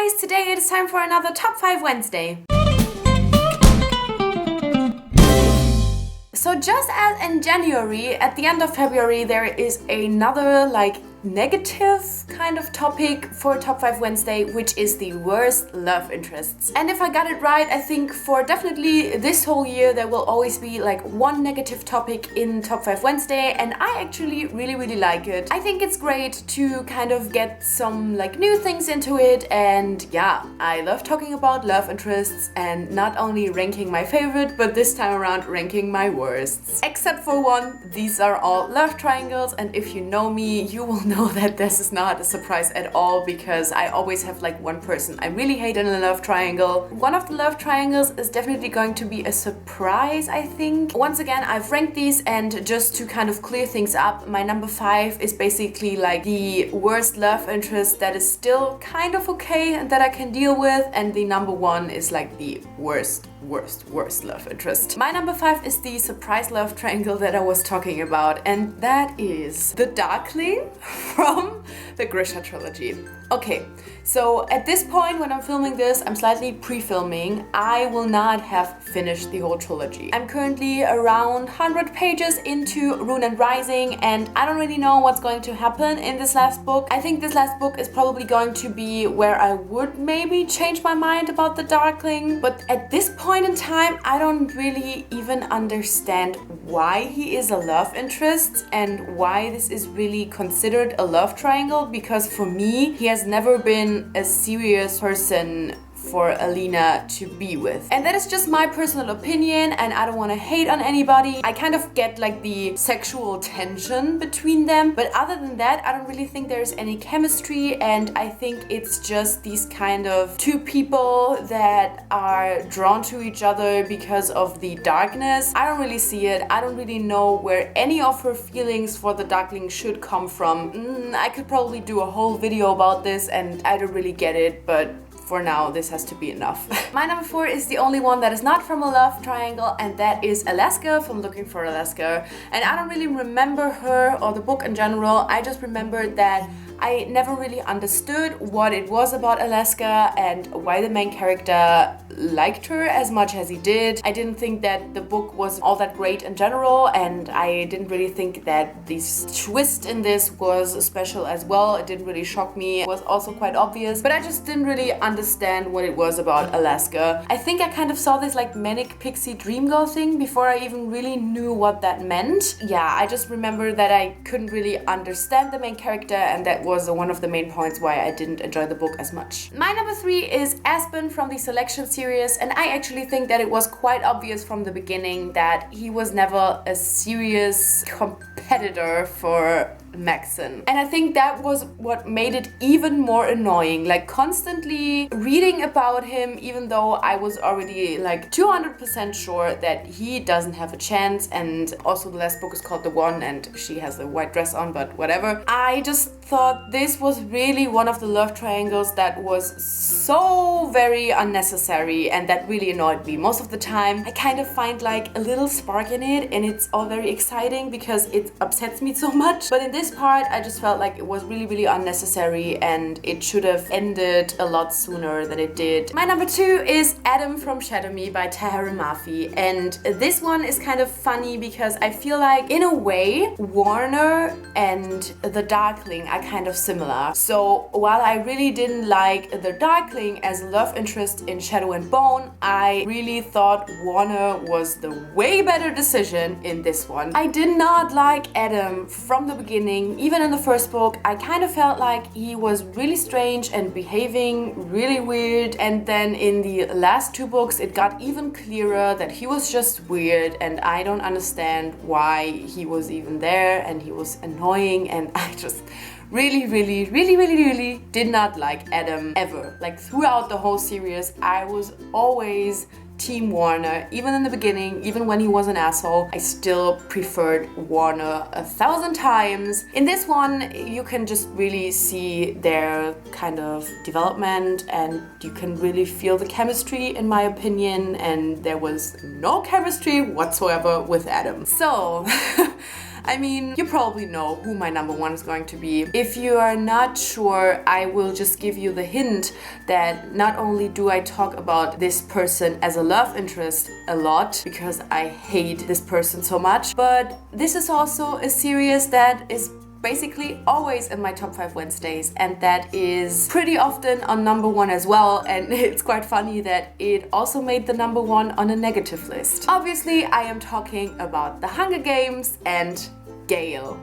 guys, today it is time for another Top 5 Wednesday. So just as in January, at the end of February, there is another negative kind of topic for Top 5 Wednesday, which is the worst love interests. And if I got it right, I think for definitely this whole year there will always be one negative topic in Top 5 Wednesday, and I actually really like it. I think it's great to kind of get some new things into it, and yeah, I love talking about love interests and not only ranking my favorite, but this time around ranking my worsts. Except for one, these are all love triangles, and if you know me, you will know that this is not a surprise at all, because I always have one person I really hate in a love triangle. One of the love triangles is definitely going to be a surprise, I think. Once again, I've ranked these, and just to kind of clear things up, my number 5 is basically the worst love interest that is still kind of okay and that I can deal with, and the number 1 is the worst love interest. My number 5 is the surprise love triangle that I was talking about, and that is the Darkling from the Grisha trilogy. Okay, so at this point when I'm filming this, I'm slightly pre-filming. I will not have finished the whole trilogy. I'm currently around 100 pages into Rune and Rising, and I don't really know what's going to happen in this last book. I think this last book is probably going to be where I would maybe change my mind about the Darkling, but at this point in time, I don't really even understand why he is a love interest and why this is really considered a love triangle, because for me, he has never been a serious person for Alina to be with. And that is just my personal opinion, and I don't want to hate on anybody. I kind of get the sexual tension between them, but other than that, I don't really think there's any chemistry, and I think it's just these kind of two people that are drawn to each other because of the darkness. I don't really see it. I don't really know where any of her feelings for the Darkling should come from. I could probably do a whole video about this, and I don't really get it, but for now, this has to be enough. My number 4 is the only one that is not from a love triangle, and that is Alaska from Looking for Alaska. And I don't really remember her or the book in general. I just remember that I never really understood what it was about Alaska and why the main character liked her as much as he did. I didn't think that the book was all that great in general, and I didn't really think that this twist in this was special as well. It didn't really shock me. It was also quite obvious, but I just didn't really understand what it was about Alaska. I think I kind of saw this manic pixie dream girl thing before I even really knew what that meant. Yeah, I just remember that I couldn't really understand the main character, and that was one of the main points why I didn't enjoy the book as much. My number 3 is Aspen from the Selection series, and I actually think that it was quite obvious from the beginning that he was never a serious competitor for Maxon. And I think that was what made it even more annoying. Constantly reading about him, even though I was already 200% sure that he doesn't have a chance. And also the last book is called The One, and she has a white dress on, but whatever. I just thought this was really one of the love triangles that was so very unnecessary, and that really annoyed me. Most of the time, I kind of find a little spark in it, and it's all very exciting because it upsets me so much. But in this part, I just felt it was really unnecessary, and it should have ended a lot sooner than it did. My number 2 is Adam from Shadow Me by Tahara Mafi, and this one is kind of funny because I feel in a way, Warner and the Darkling are kind of similar. So while I really didn't like the Darkling as a love interest in Shadow and Bone, I really thought Warner was the way better decision in this one. I did not like Adam from the beginning. Even in the first book, I kind of felt he was really strange and behaving really weird, and then in the last 2 books it got even clearer that he was just weird, and I don't understand why he was even there, and he was annoying, and I just really did not like Adam ever. Throughout the whole series, I was always Team Warner. Even in the beginning, even when he was an asshole, I still preferred Warner 1,000 times. In this one, you can just really see their kind of development, and you can really feel the chemistry, in my opinion, and there was no chemistry whatsoever with Adam. So I mean, you probably know who my number one is going to be. If you are not sure, I will just give you the hint that not only do I talk about this person as a love interest a lot, because I hate this person so much, but this is also a series that is basically always in my top 5 Wednesdays, and that is pretty often on number one as well, and it's quite funny that it also made the number one on a negative list. Obviously, I am talking about The Hunger Games and Gale.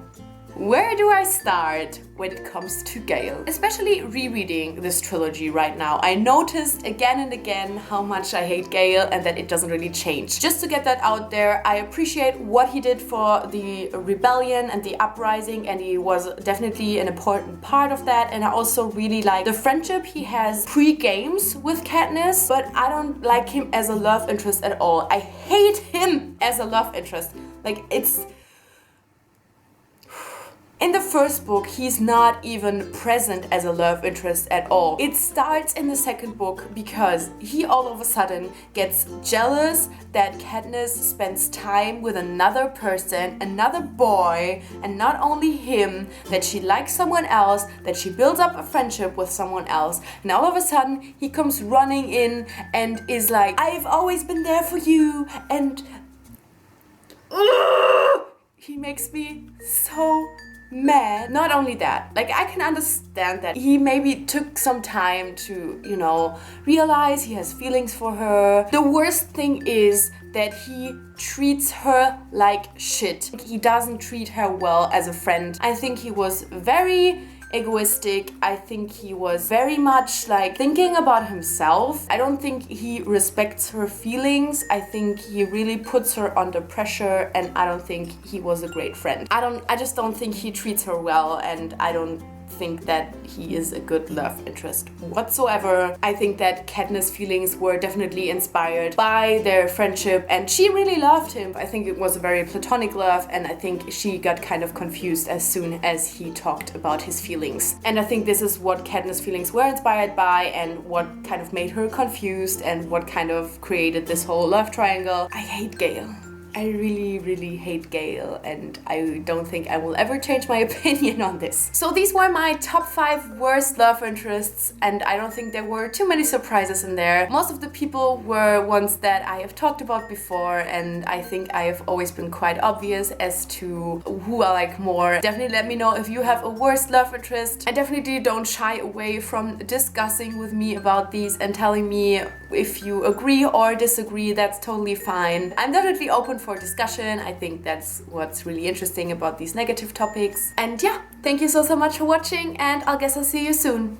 Where do I start when it comes to Gale? Especially rereading this trilogy right now, I noticed again and again how much I hate Gale and that it doesn't really change. Just to get that out there, I appreciate what he did for the rebellion and the uprising, and he was definitely an important part of that, and I also really like the friendship he has pre-games with Katniss, but I don't like him as a love interest at all. I hate him as a love interest. Like, it's... In the first book, he's not even present as a love interest at all. It starts in the second book because he all of a sudden gets jealous that Katniss spends time with another person, another boy, and not only him, that she likes someone else, that she builds up a friendship with someone else, and all of a sudden he comes running in and is like, I've always been there for you, and he makes me so mad. Not only that, like, I can understand that he maybe took some time to, you know, realize he has feelings for her. The worst thing is that he treats her like shit. He doesn't treat her well as a friend. I think he was very egoistic. I think he was very much like thinking about himself. I don't think he respects her feelings. I think he really puts her under pressure, and I don't think he was a great friend. I just don't think he treats her well, and I don't think that he is a good love interest whatsoever. I think that Katniss' feelings were definitely inspired by their friendship, and she really loved him. I think it was a very platonic love, and I think she got kind of confused as soon as he talked about his feelings. And I think this is what Katniss' feelings were inspired by, and what kind of made her confused, and what kind of created this whole love triangle. I hate Gale. I really, really hate Gale, and I don't think I will ever change my opinion on this. So these were my top 5 worst love interests, and I don't think there were too many surprises in there. Most of the people were ones that I have talked about before, and I think I have always been quite obvious as to who I like more. Definitely let me know if you have a worst love interest. I definitely don't shy away from discussing with me about these and telling me if you agree or disagree. That's totally fine. I'm definitely open for discussion. I think that's what's really interesting about these negative topics. And yeah, thank you so much for watching, and I'll see you soon.